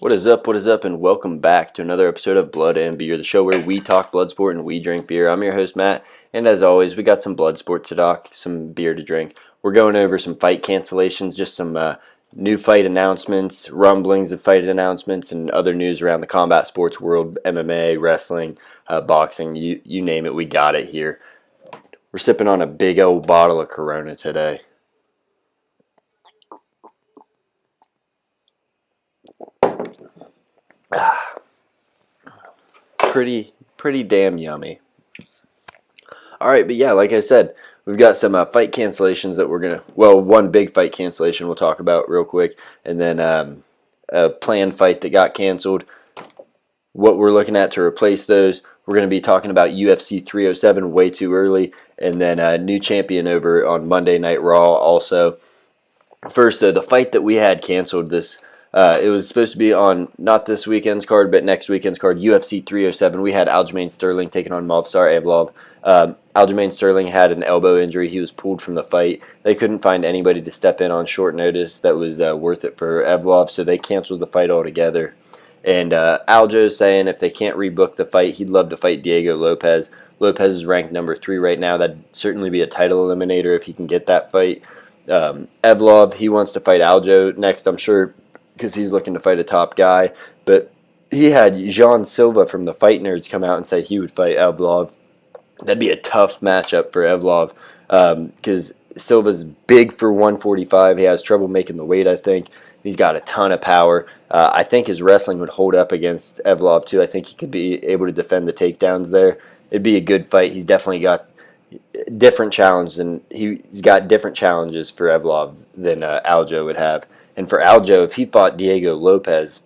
What is up, and welcome back to another episode of Blood and Beer, the show where we talk blood sport and we drink beer. I'm your host, Matt, and as always, we got some blood sport to talk, some beer to drink. We're going over some fight cancellations, just some new fight announcements, rumblings of fight announcements, and other news around the combat sports world, MMA, wrestling, boxing, you name it, we got it here. We're sipping on a big old bottle of Corona today. Pretty damn yummy. Alright, but yeah, like I said, we've got some fight cancellations that one big fight cancellation we'll talk about real quick, and then a planned fight that got canceled, what we're looking at to replace those. We're going to be talking about UFC 307 way too early, and then a new champion over on Monday Night Raw also. First, the fight that we had canceled it was supposed to be on not this weekend's card, but next weekend's card, UFC 307. We had Aljamain Sterling taking on Movsar Evlov. Aljamain Sterling had an elbow injury. He was pulled from the fight. They couldn't find anybody to step in on short notice that was worth it for Evlov, so they canceled the fight altogether. And Aljo's saying if they can't rebook the fight, he'd love to fight Diego Lopez. Lopez is ranked number 3 right now. That'd certainly be a title eliminator if he can get that fight. Evlov, he wants to fight Aljo next, I'm sure, because he's looking to fight a top guy. But he had Jean Silva from the Fight Nerds come out and say he would fight Evlov. That'd be a tough matchup for Evlov because Silva's big for 145. He has trouble making the weight, I think. He's got a ton of power. I think his wrestling would hold up against Evlov, too. I think he could be able to defend the takedowns there. It'd be a good fight. He's definitely got different challenges, and he's got different challenges for Evlov than Aljo would have. And for Aljo, if he fought Diego Lopez,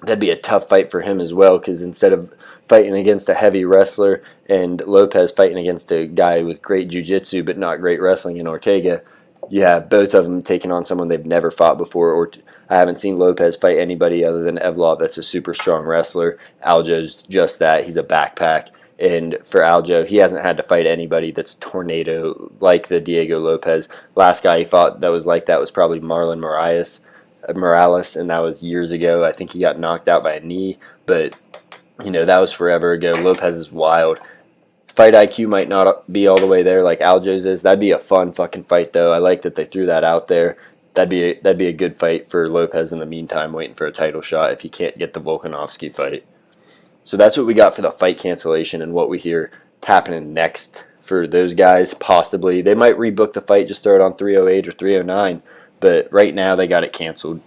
that'd be a tough fight for him as well, because instead of fighting against a heavy wrestler and Lopez fighting against a guy with great jiu-jitsu but not great wrestling in Ortega, you have both of them taking on someone they've never fought before. Or I haven't seen Lopez fight anybody other than Evlov that's a super strong wrestler. Aljo's just that. He's a backpack. And for Aljo, he hasn't had to fight anybody that's a tornado like the Diego Lopez. Last guy he fought that was like that was probably Marlon Morales, and that was years ago. I think he got knocked out by a knee, but that was forever ago. Lopez is wild. Fight IQ might not be all the way there like Aljo's is. That'd be a fun fucking fight, though. I like that they threw that out there. That'd be a good fight for Lopez in the meantime, waiting for a title shot if he can't get the Volkanovski fight. So that's what we got for the fight cancellation and what we hear happening next for those guys, possibly. They might rebook the fight, just throw it on 308 or 309, but right now they got it canceled.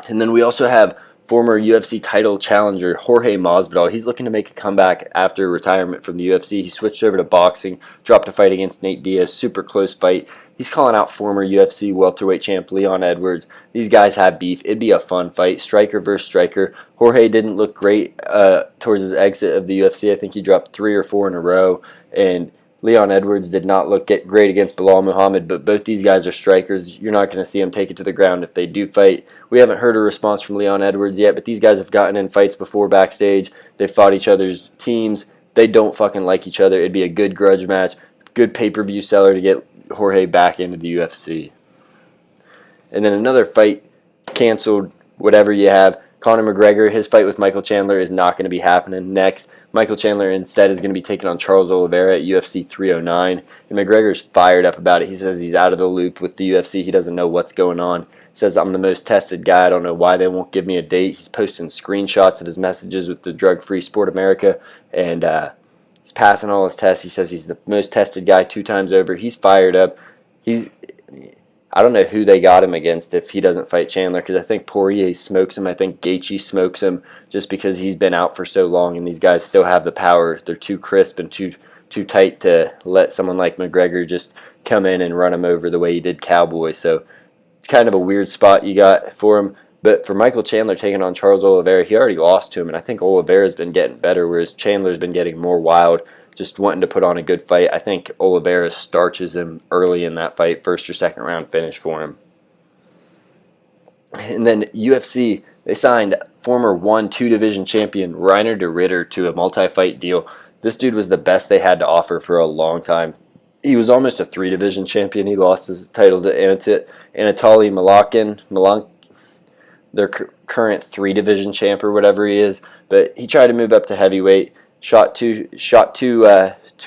And then we also have former UFC title challenger Jorge Masvidal. He's looking to make a comeback after retirement from the UFC. He switched over to boxing, dropped a fight against Nate Diaz, super close fight. He's calling out former UFC welterweight champ Leon Edwards. These guys have beef. It'd be a fun fight. Striker versus striker. Jorge didn't look great towards his exit of the UFC. I think he dropped 3 or 4 in a row. And Leon Edwards did not look great against Bilal Muhammad, but both these guys are strikers. You're not going to see them take it to the ground if they do fight. We haven't heard a response from Leon Edwards yet, but these guys have gotten in fights before backstage. They've fought each other's teams. They don't fucking like each other. It'd be a good grudge match, good pay-per-view seller to get Jorge back into the UFC. And then another fight canceled, whatever you have. Conor McGregor, his fight with Michael Chandler is not going to be happening next. Michael Chandler instead is going to be taking on Charles Oliveira at UFC 309. And McGregor's fired up about it. He says he's out of the loop with the UFC. He doesn't know what's going on. He says, I'm the most tested guy. I don't know why they won't give me a date. He's posting screenshots of his messages with the Drug-Free Sport America. And he's passing all his tests. He says he's the most tested guy 2 times over. He's fired up. I don't know who they got him against if he doesn't fight Chandler, because I think Poirier smokes him. I think Gaethje smokes him just because he's been out for so long, and these guys still have the power. They're too crisp and too tight to let someone like McGregor just come in and run him over the way he did Cowboy. So it's kind of a weird spot you got for him. But for Michael Chandler taking on Charles Oliveira, he already lost to him, and I think Oliveira's been getting better, whereas Chandler's been getting more wild, just wanting to put on a good fight. I think Oliveira starches him early in that fight, first or second round finish for him. And then UFC, they signed former 1-2 division champion Reiner de Ritter to a multi-fight deal. This dude was the best they had to offer for a long time. He was almost a 3 division champion. He lost his title to Anatoly their current 3 division champ or whatever he is. But he tried to move up to heavyweight, shot too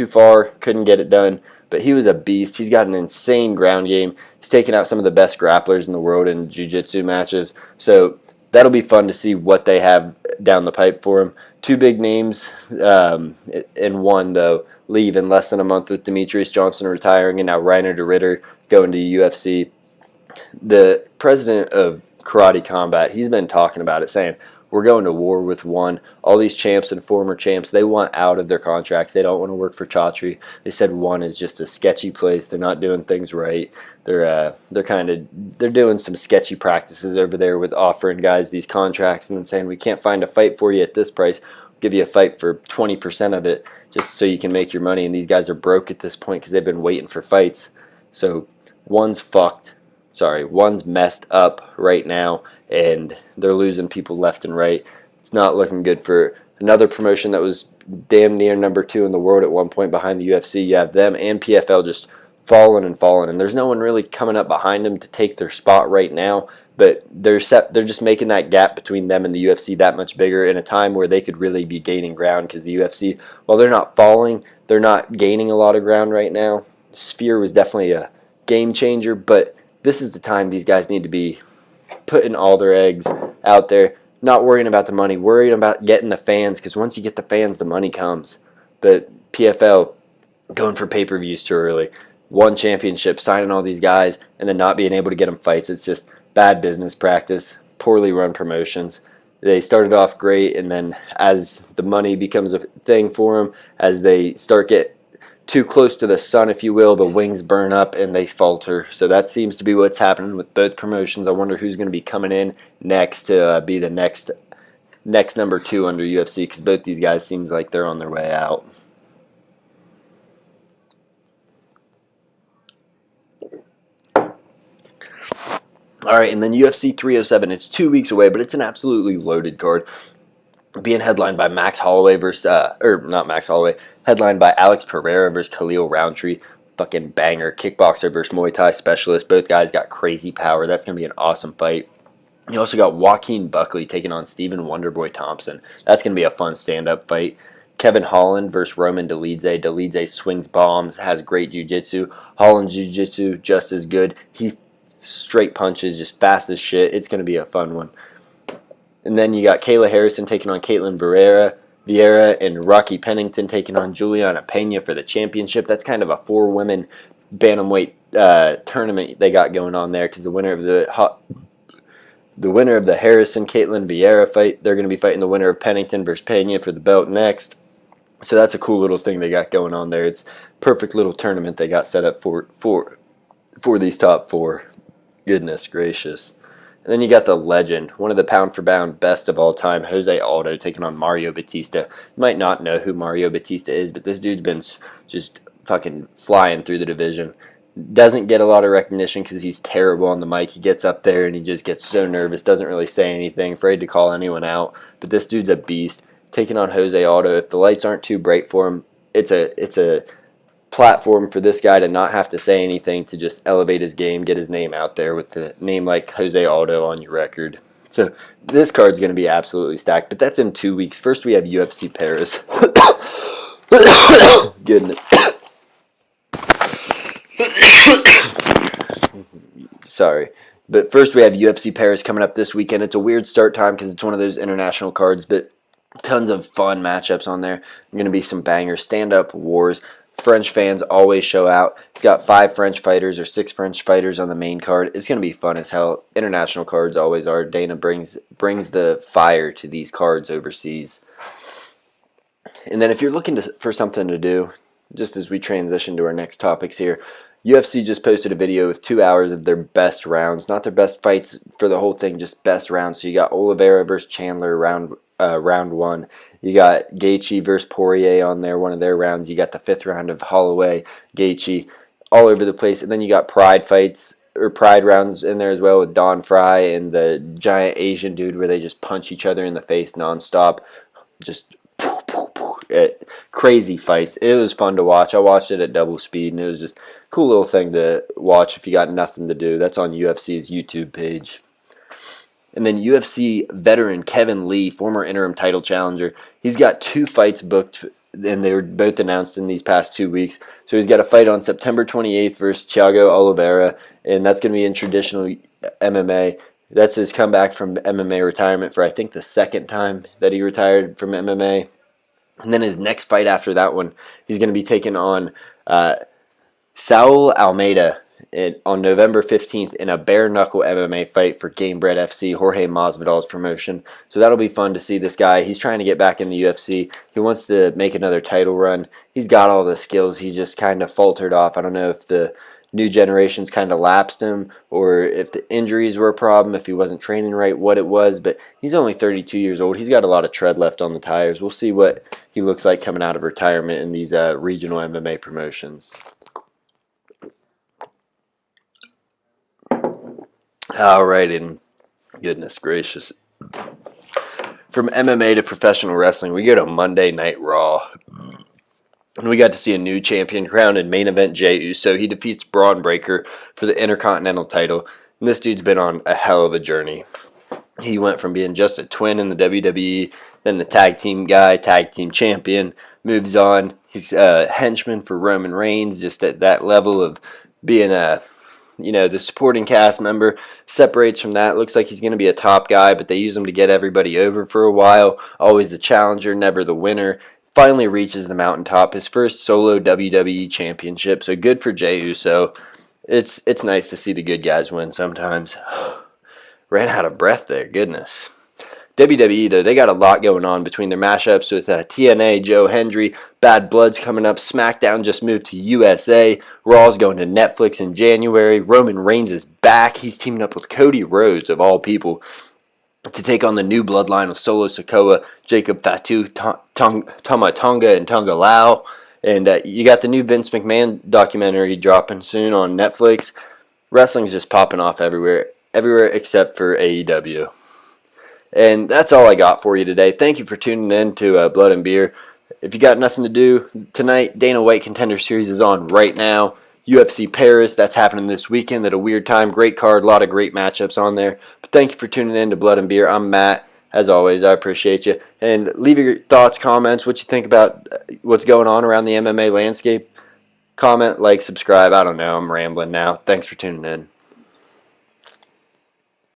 far, couldn't get it done. But he was a beast. He's got an insane ground game. He's taken out some of the best grapplers in the world in jiu-jitsu matches. So that'll be fun to see what they have down the pipe for him. 2 big names, and one, though, leave in less than a month with Demetrius Johnson retiring and now Reiner de Ritter going to UFC. The president of Karate Combat, he's been talking about it, saying, we're going to war with one. All these champs and former champs, they want out of their contracts. They don't want to work for Chatri. They said one is just a sketchy place. They're not doing things right. They're doing some sketchy practices over there with offering guys these contracts and then saying, we can't find a fight for you at this price. We'll give you a fight for 20% of it just so you can make your money. And these guys are broke at this point because they've been waiting for fights. So one's messed up right now, and they're losing people left and right. It's not looking good for another promotion that was damn near number 2 in the world at one point behind the UFC. You have them and PFL just falling, and there's no one really coming up behind them to take their spot right now. But they're just making that gap between them and the UFC that much bigger in a time where they could really be gaining ground, because the UFC, while they're not falling, they're not gaining a lot of ground right now. Sphere was definitely a game changer, but this is the time these guys need to be putting all their eggs out there, not worrying about the money, worrying about getting the fans, because once you get the fans, the money comes. But PFL going for pay-per-views too early, one championship, signing all these guys, and then not being able to get them fights. It's just bad business practice, poorly run promotions. They started off great, and then as the money becomes a thing for them, as they start get too close to the sun, if you will, the wings burn up and they falter. So that seems to be what's happening with both promotions. I wonder who's going to be coming in next to be the next number 2 under UFC, because both these guys seems like they're on their way out. All right, and then UFC 307. It's 2 weeks away, but it's an absolutely loaded card. Being headlined by Max Holloway headlined by Alex Pereira versus Khalil Roundtree. Fucking banger. Kickboxer versus Muay Thai specialist. Both guys got crazy power. That's going to be an awesome fight. You also got Joaquin Buckley taking on Stephen Wonderboy Thompson. That's going to be a fun stand-up fight. Kevin Holland versus Roman Dolidze. Dolidze swings bombs, has great jiu-jitsu. Holland's jiu-jitsu just as good. He straight punches, just fast as shit. It's going to be a fun one. And then you got Kayla Harrison taking on Caitlin Vieira, and Rocky Pennington taking on Juliana Pena for the championship. That's kind of a 4-women bantamweight tournament they got going on there, because the winner of the Harrison Caitlin Vieira fight, they're going to be fighting the winner of Pennington versus Pena for the belt next. So that's a cool little thing they got going on there. It's a perfect little tournament they got set up for these top 4. Goodness gracious. And then you got the legend, one of the pound-for-pound best of all time, Jose Aldo, taking on Mario Batista. You might not know who Mario Batista is, but this dude's been just fucking flying through the division. Doesn't get a lot of recognition because he's terrible on the mic. He gets up there and he just gets so nervous, doesn't really say anything, afraid to call anyone out. But this dude's a beast, taking on Jose Aldo. If the lights aren't too bright for him, it's a platform for this guy to not have to say anything, to just elevate his game, get his name out there with the name like Jose Aldo on your record. So this card's going to be absolutely stacked, but that's in 2 weeks. First we have UFC Paris. Goodness. Sorry. But first we have UFC Paris coming up this weekend. It's a weird start time because it's one of those international cards, but tons of fun matchups on there. Going to be some bangers, stand-up wars. French fans always show out. It's got 5 French fighters or 6 French fighters on the main card. It's going to be fun as hell. International cards always are. Dana brings the fire to these cards overseas. And then if you're looking for something to do, just as we transition to our next topics here, UFC just posted a video with 2 hours of their best rounds. Not their best fights for the whole thing, just best rounds. So you got Oliveira versus Chandler round 1. You got Gaethje versus Poirier on there, one of their rounds. You got the 5th round of Holloway, Gaethje, all over the place. And then you got pride rounds in there as well with Don Fry and the giant Asian dude where they just punch each other in the face nonstop. Just crazy fights. It was fun to watch. I watched it at double speed, and it was just a cool little thing to watch if you got nothing to do. That's on UFC's YouTube page. And then UFC veteran Kevin Lee, former interim title challenger, he's got 2 fights booked, and they were both announced in these past 2 weeks. So he's got a fight on September 28th versus Thiago Oliveira, and that's going to be in traditional MMA. That's his comeback from MMA retirement for, I think, the second time that he retired from MMA. And then his next fight after that one, he's going to be taking on Saul Almeida on November 15th in a bare-knuckle MMA fight for Gamebred FC, Jorge Masvidal's promotion. So that'll be fun to see this guy. He's trying to get back in the UFC. He wants to make another title run. He's got all the skills. He's just kind of faltered off. I don't know if the new generation's kind of lapsed him or if the injuries were a problem, if he wasn't training right, what it was. But he's only 32 years old. He's got a lot of tread left on the tires. We'll see what he looks like coming out of retirement in these regional MMA promotions. All right, and goodness gracious. From MMA to professional wrestling, we go to Monday Night Raw. And we got to see a new champion crowned in main event Jey Uso. He defeats Braun Breaker for the Intercontinental title. And this dude's been on a hell of a journey. He went from being just a twin in the WWE, then the tag team guy, tag team champion, moves on. He's a henchman for Roman Reigns, just at that level of being the supporting cast member. Separates from that. Looks like he's going to be a top guy, but they use him to get everybody over for a while. Always the challenger, never the winner. Finally reaches the mountaintop, his first solo WWE championship. So good for Jey Uso. It's nice to see the good guys win sometimes. Ran out of breath there, goodness. WWE, though, they got a lot going on between their mashups with TNA, Joe Hendry, Bad Blood's coming up, SmackDown just moved to USA, Raw's going to Netflix in January, Roman Reigns is back, he's teaming up with Cody Rhodes, of all people, to take on the new bloodline of Solo Sikoa, Jacob Fatu, Tama Tonga, and Tonga Lau. And you got the new Vince McMahon documentary dropping soon on Netflix. Wrestling's just popping off everywhere except for AEW. And that's all I got for you today. Thank you for tuning in to Blood and Beer. If you got nothing to do tonight, Dana White Contender Series is on right now. UFC Paris, that's happening this weekend at a weird time. Great card, a lot of great matchups on there. But thank you for tuning in to Blood and Beer. I'm Matt. As always, I appreciate you. And leave your thoughts, comments, what you think about what's going on around the MMA landscape. Comment, like, subscribe. I don't know. I'm rambling now. Thanks for tuning in.